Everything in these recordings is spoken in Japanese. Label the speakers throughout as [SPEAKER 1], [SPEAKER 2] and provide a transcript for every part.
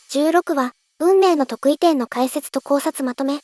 [SPEAKER 1] 16話、運命の得意点の解説と考察まとめ。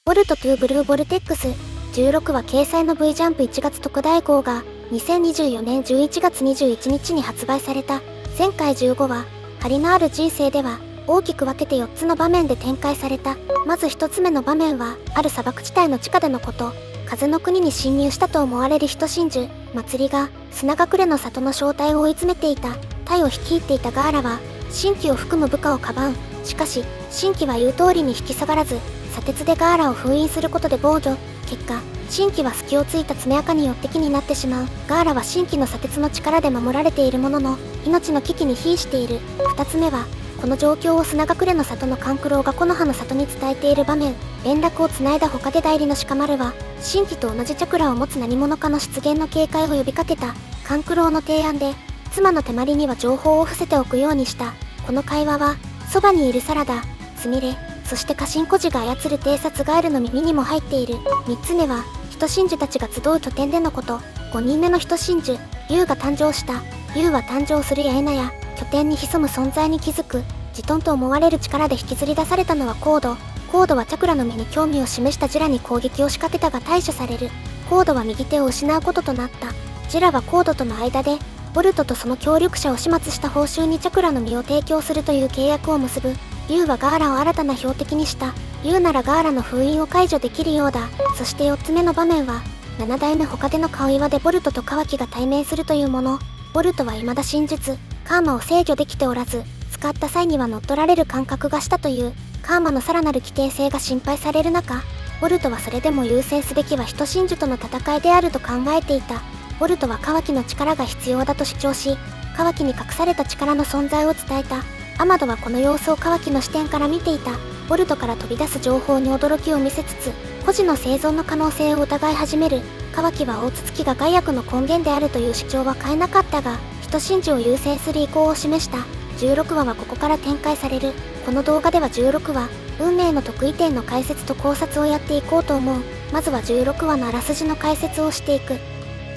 [SPEAKER 1] ボルト2ブルーボルテックス、16話掲載の V ジャンプ1月特大号が、2024年11月21日に発売された。前回15話、張りのある人生では、大きく分けて4つの場面で展開された。まず1つ目の場面は、ある砂漠地帯の地下でのこと。風の国に侵入したと思われる人真珠、祭りが、砂隠れの里の正体を追い詰めていた。タイを率いていたガーラは、新規を含む部下をかばう。しかし、新規は言う通りに引き下がらず、砂鉄でガーラを封印することで防御。結果、新規は隙をついた爪垢によって木になってしまう。ガーラは新規の砂鉄の力で守られているものの、命の危機に瀕している。二つ目は、この状況を砂隠れの里の勘九郎が木の葉の里に伝えている場面。連絡をつないだ他で代理の鹿丸は、新規と同じチャクラを持つ何者かの出現の警戒を呼びかけた。勘九郎の提案で、妻の手まりには情報を伏せておくようにした。この会話は、そばにいるサラダ、スミレ、そして家臣孤児が操る偵察ガエルの耳にも入っている。3つ目は、人真珠たちが集う拠点でのこと。5人目の人真珠、竜が誕生した。竜は誕生するや否や、拠点に潜む存在に気づく。ジトンと思われる力で引きずり出されたのはコード。コードはチャクラの目に興味を示したジラに攻撃を仕掛けたが対処される。コードは右手を失うこととなった。ジラはコードとの間で、ボルトとその協力者を始末した報酬にチャクラの実を提供するという契約を結ぶ。竜はガーラを新たな標的にした。竜ならガーラの封印を解除できるようだ。そして4つ目の場面は、7代目他での顔岩でボルトとカワキが対面するというもの。ボルトは未だ真術、カーマを制御できておらず、使った際には乗っ取られる感覚がしたという。カーマのさらなる規定性が心配される中、ボルトはそれでも優先すべきは人真珠との戦いであると考えていた。ボルトはカワキの力が必要だと主張し、カワキに隠された力の存在を伝えた。アマドはこの様子をカワキの視点から見ていた。ボルトから飛び出す情報に驚きを見せつつ、孤児の生存の可能性を疑い始める。カワキは大筒木が害悪の根源であるという主張は変えなかったが、人真珠を優先する意向を示した。16話はここから展開される。この動画では16話、運命の得意点の解説と考察をやっていこうと思う。まずは16話のあらすじの解説をしていく。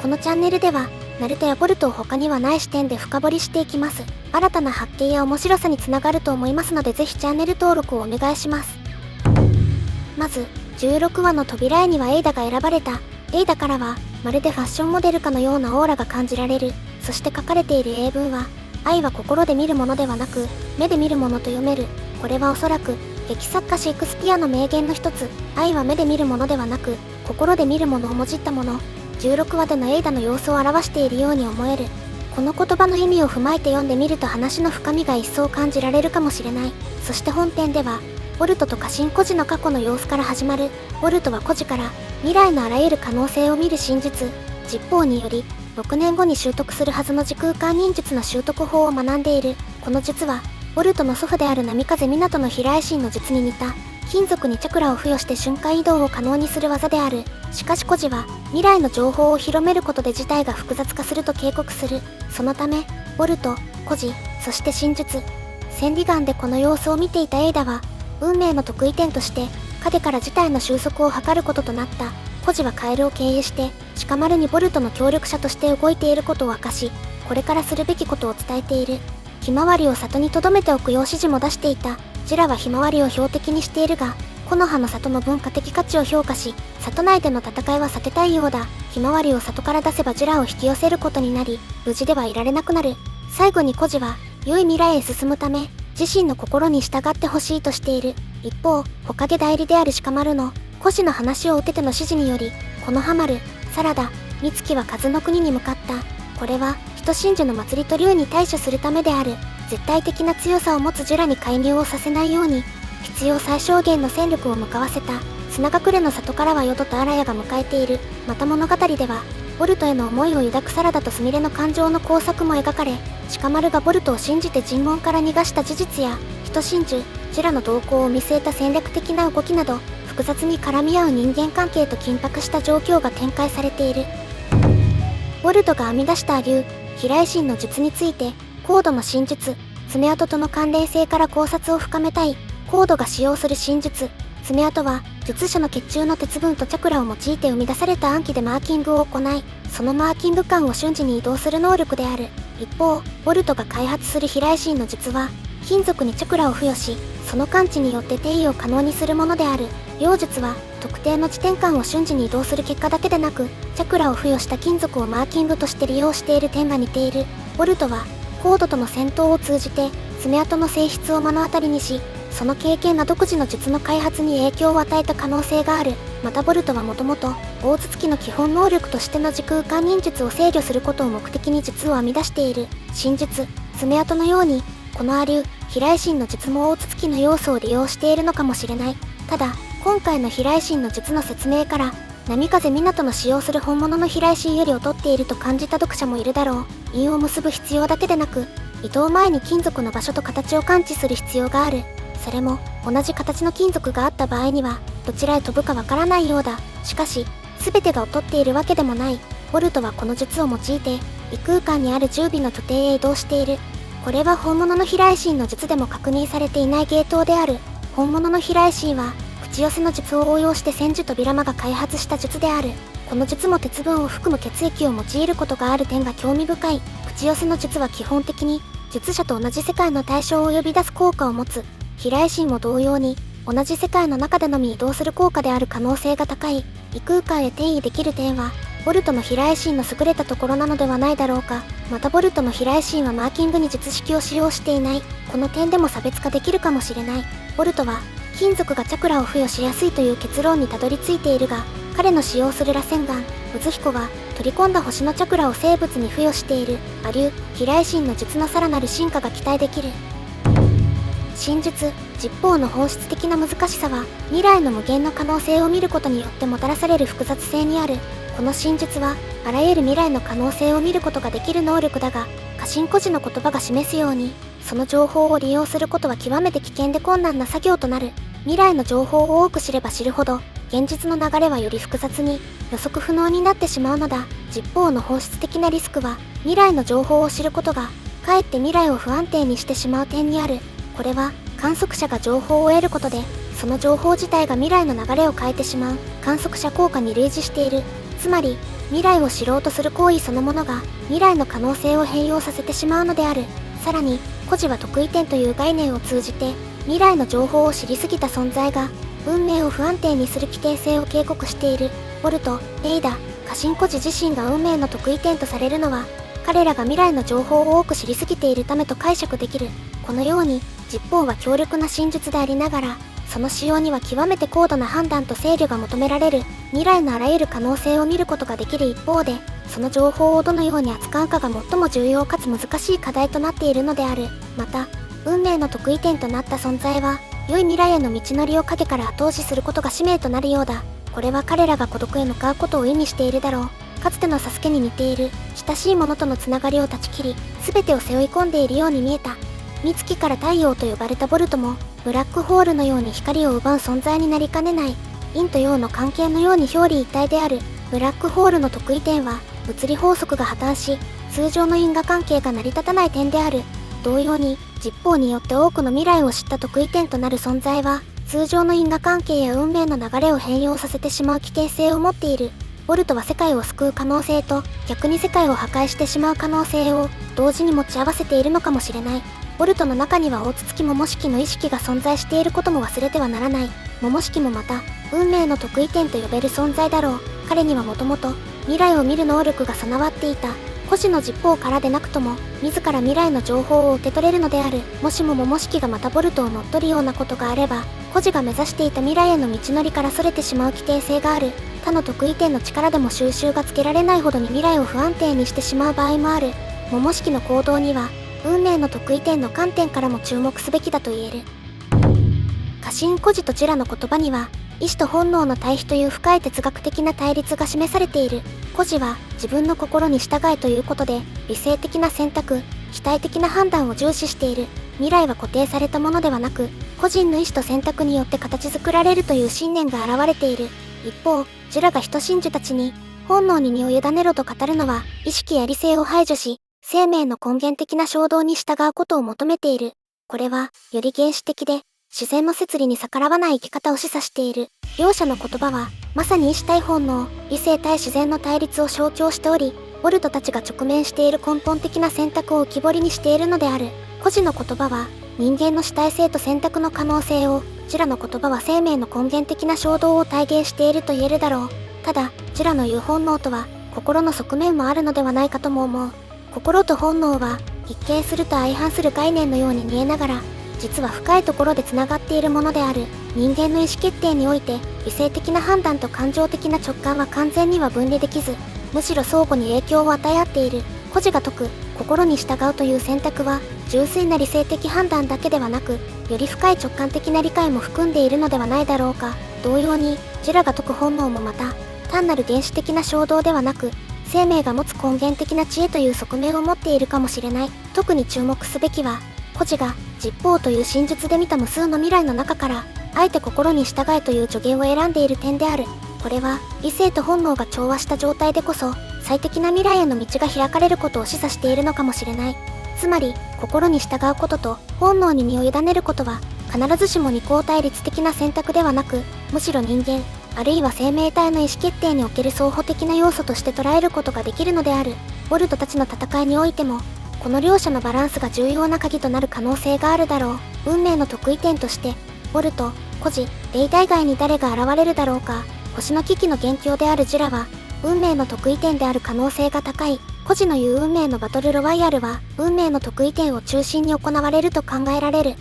[SPEAKER 1] このチャンネルでは、ナルトやボルトを他にはない視点で深掘りしていきます。新たな発見や面白さにつながると思いますのでぜひチャンネル登録をお願いします。まず、16話の扉絵にはエイダが選ばれた。エイダからは、まるでファッションモデルかのようなオーラが感じられる。そして書かれている英文は、愛は心で見るものではなく、目で見るものと読める。これはおそらく、劇作家シェイクスピアの名言の一つ、愛は目で見るものではなく、心で見るものをもじったもの。16話でのエイダの様子を表しているように思える。この言葉の意味を踏まえて読んでみると話の深みが一層感じられるかもしれない。そして本編では、ボルトと家臣孤児の過去の様子から始まる。ボルトは孤児から未来のあらゆる可能性を見る真術、実法により、6年後に習得するはずの時空間忍術の習得法を学んでいる。この術は、ボルトの祖父である波風湊の飛来神の術に似た、金属にチャクラを付与して瞬間移動を可能にする技である。しかし孤児は、未来の情報を広めることで事態が複雑化すると警告する。そのため、ボルト、孤児、そして真術、千里眼でこの様子を見ていたエイダは、運命の得意点として、影から事態の収束を図ることとなった。孤児はカエルを経由して、鹿丸にボルトの協力者として動いていることを明かし、これからするべきことを伝えている。ひまわりを里に留めておくよう指示も出していた。ジラはひまわりを標的にしているが、木の葉の里の文化的価値を評価し、里内での戦いは避けたいようだ。ひまわりを里から出せばジラを引き寄せることになり、無事ではいられなくなる。最後に孤児は、良い未来へ進むため、自身の心に従ってほしいとしている。一方、他で代理である鹿丸の、孤児の話を受けての指示により、このハマル、サラダ、美月は風の国に向かった。これは、人真珠の祭りと竜に対処するためである。絶対的な強さを持つジュラに介入をさせないように、必要最小限の戦力を向かわせた。砂隠れの里からはヨドとアラヤが迎えている。また物語では、ボルトへの思いを抱くサラダとスミレの感情の交錯も描かれ、鹿丸がボルトを信じて尋問から逃がした事実や、人真珠、ジュラの動向を見据えた戦略的な動きなど、複雑に絡み合う人間関係と緊迫した状況が展開されている。ボルトが編み出した竜、飛来神の術について、コードの真術、爪痕との関連性から考察を深めたい。コードが使用する真術、爪痕は、術者の血中の鉄分とチャクラを用いて生み出された暗記でマーキングを行い、そのマーキング間を瞬時に移動する能力である。一方、ボルトが開発する飛来神の術は、金属にチャクラを付与し、その感知によって転移を可能にするものである。妖術は特定の地点間を瞬時に移動する結果だけでなく、チャクラを付与した金属をマーキングとして利用している点が似ている。ボルトはコードとの戦闘を通じて爪痕の性質を目の当たりにし、その経験が独自の術の開発に影響を与えた可能性がある。またボルトはもともと大筒木の基本能力としての時空間忍術を制御することを目的に術を編み出している。真術、爪痕のように、この亜流、飛来神の術も大筒木の要素を利用しているのかもしれない。ただ、今回の飛来神の術の説明から、波風湊の使用する本物の飛来神より劣っていると感じた読者もいるだろう。印を結ぶ必要だけでなく、糸を前に金属の場所と形を感知する必要がある。それも、同じ形の金属があった場合には、どちらへ飛ぶかわからないようだ。しかし、全てが劣っているわけでもない。ボルトはこの術を用いて、異空間にある10尾の拠点へ移動している。これは本物の飛来神の術でも確認されていない芸当である。本物の飛来神は、口寄せの術を応用して千手とビラマが開発した術である。この術も鉄分を含む血液を用いることがある点が興味深い。口寄せの術は基本的に、術者と同じ世界の対象を呼び出す効果を持つ。飛来神も同様に、同じ世界の中でのみ移動する効果である可能性が高い。異空間へ転移できる点は、ボルトの飛来神の優れたところなのではないだろうか。またボルトの飛来神はマーキングに術式を使用していない。この点でも差別化できるかもしれない。ボルトは、金属がチャクラを付与しやすいという結論にたどり着いているが、彼の使用する螺旋岩、渦彦は、取り込んだ星のチャクラを生物に付与している。亜流、飛来神の術のさらなる進化が期待できる。真術、実法の本質的な難しさは、未来の無限の可能性を見ることによってもたらされる複雑性にある。この真術は、あらゆる未来の可能性を見ることができる能力だが、過信孤児の言葉が示すように、その情報を利用することは極めて危険で困難な作業となる。未来の情報を多く知れば知るほど、現実の流れはより複雑に、予測不能になってしまうのだ。実法の本質的なリスクは、未来の情報を知ることが、かえって未来を不安定にしてしまう点にある。これは、観測者が情報を得ることで、その情報自体が未来の流れを変えてしまう観測者効果に類似している。つまり、未来を知ろうとする行為そのものが、未来の可能性を変容させてしまうのである。さらに、孤児は得意点という概念を通じて、未来の情報を知りすぎた存在が、運命を不安定にする危険性を警告している。ボルト、エイダ、過信孤児自身が運命の得意点とされるのは、彼らが未来の情報を多く知りすぎているためと解釈できる。このように、実法は強力な真術でありながら、その使用には極めて高度な判断と制御が求められる。未来のあらゆる可能性を見ることができる一方で、その情報をどのように扱うかが最も重要かつ難しい課題となっているのである。また、運命の得意点となった存在は、良い未来への道のりを影から後押しすることが使命となるようだ。これは彼らが孤独へ向かうことを意味しているだろう。かつてのサスケに似ている、親しい者とのつながりを断ち切り、全てを背負い込んでいるように見えた。三月から太陽と呼ばれたボルトも、ブラックホールのように光を奪う存在になりかねない。陰と陽の関係のように表裏一体である。ブラックホールの得意点は、物理法則が破綻し、通常の因果関係が成り立たない点である。同様に、実法によって多くの未来を知った得意点となる存在は、通常の因果関係や運命の流れを変容させてしまう危険性を持っている。ボルトは世界を救う可能性と、逆に世界を破壊してしまう可能性を、同時に持ち合わせているのかもしれない。ボルトの中には大筒木桃式の意識が存在していることも忘れてはならない。桃式もまた、運命の得意点と呼べる存在だろう。彼にはもともと、未来を見る能力が備わっていた。孤児の実法からでなくとも、自ら未来の情報を受け取れるのである。もしも桃式がまたボルトを乗っ取るようなことがあれば、孤児が目指していた未来への道のりから逸れてしまう危険性がある。他の得意点の力でも収集がつけられないほどに未来を不安定にしてしまう場合もある。桃式の行動には、運命の得意点の観点からも注目すべきだと言える。過信孤児とジュラの言葉には、意志と本能の対比という深い哲学的な対立が示されている。孤児は自分の心に従えということで、理性的な選択、主体的な判断を重視している。未来は固定されたものではなく、個人の意志と選択によって形作られるという信念が現れている。一方、ジュラが人真珠たちに、本能に身を委ねろと語るのは、意識や理性を排除し、生命の根源的な衝動に従うことを求めている。これは、より原始的で、自然の摂理に逆らわない生き方を示唆している。両者の言葉は、まさに意志対本能、理性対自然の対立を象徴しており、ボルトたちが直面している根本的な選択を浮き彫りにしているのである。孤児の言葉は、人間の主体性と選択の可能性を、ジラの言葉は生命の根源的な衝動を体現していると言えるだろう。ただ、ジラの言う本能とは、心の側面もあるのではないかとも思う。心と本能は、一見すると相反する概念のように見えながら、実は深いところでつながっているものである。人間の意思決定において、理性的な判断と感情的な直感は完全には分離できず、むしろ相互に影響を与え合っている。孤児が説く、心に従うという選択は、純粋な理性的判断だけではなく、より深い直感的な理解も含んでいるのではないだろうか。同様に、ジラが説く本能もまた、単なる原始的な衝動ではなく、生命が持つ根源的な知恵という側面を持っているかもしれない。特に注目すべきは、孤児が、実法という真術で見た無数の未来の中から、あえて心に従えという助言を選んでいる点である。これは、理性と本能が調和した状態でこそ、最適な未来への道が開かれることを示唆しているのかもしれない。つまり、心に従うことと本能に身を委ねることは、必ずしも二項対立的な選択ではなく、むしろ人間、あるいは生命体の意思決定における双方的な要素として捉えることができるのである。ボルトたちの戦いにおいても、この両者のバランスが重要な鍵となる可能性があるだろう。運命の得意点として、ボルト、孤児、レイダ以外に誰が現れるだろうか。星の危機の元凶であるジラは、運命の得意点である可能性が高い。孤児の言う運命のバトルロワイヤルは、運命の得意点を中心に行われると考えられる。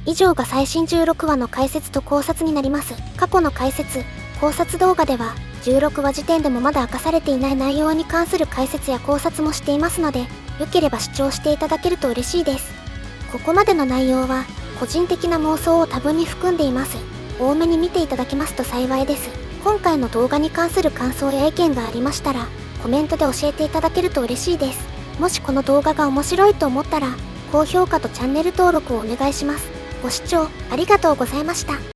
[SPEAKER 1] 以上が最新16話の解説と考察になります。過去の解説、考察動画では、16話時点でもまだ明かされていない内容に関する解説や考察もしていますので、良ければ視聴していただけると嬉しいです。ここまでの内容は、個人的な妄想を多分に含んでいます。多めに見ていただけますと幸いです。今回の動画に関する感想や意見がありましたら、コメントで教えていただけると嬉しいです。もしこの動画が面白いと思ったら、高評価とチャンネル登録をお願いします。ご視聴ありがとうございました。